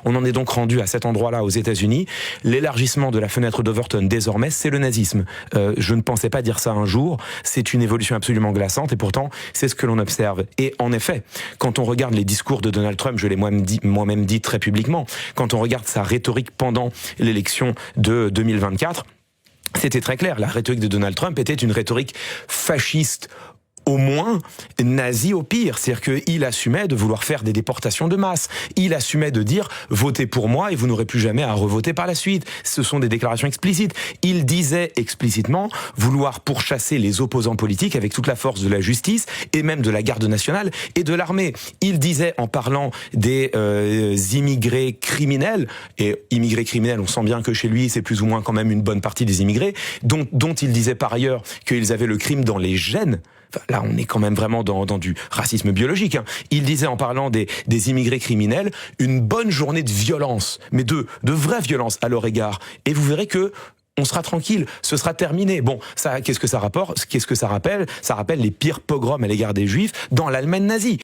On en est donc rendu à cet endroit-là aux États-Unis. L'élargissement de la fenêtre d'Overton, désormais, c'est le nazisme. Je ne pensais pas dire ça un jour. C'est une évolution absolument glaçante et pourtant, c'est ce que l'on observe. Et en effet, quand on regarde les discours de Donald Trump, je l'ai moi-même dit très publiquement, quand on regarde sa rhétorique pendant l'élection de 2024, c'était très clair. La rhétorique de Donald Trump était une rhétorique fasciste au moins, nazi au pire. C'est-à-dire qu'il assumait de vouloir faire des déportations de masse. Il assumait de dire « votez pour moi et vous n'aurez plus jamais à revoter par la suite ». Ce sont des déclarations explicites. Il disait explicitement vouloir pourchasser les opposants politiques avec toute la force de la justice et même de la garde nationale et de l'armée. Il disait en parlant des immigrés criminels, et immigrés criminels, on sent bien que chez lui, c'est plus ou moins quand même une bonne partie des immigrés, dont il disait par ailleurs qu'ils avaient le crime dans les gènes. Enfin, là, on est quand même vraiment dans du racisme biologique. Hein. Il disait en parlant des immigrés criminels, une bonne journée de violence, mais de vraie violence à leur égard. Et vous verrez que on sera tranquille, ce sera terminé. Bon, ça, qu'est-ce que ça rapporte ? Qu'est-ce que ça rappelle ? Ça rappelle les pires pogroms à l'égard des Juifs dans l'Allemagne nazie.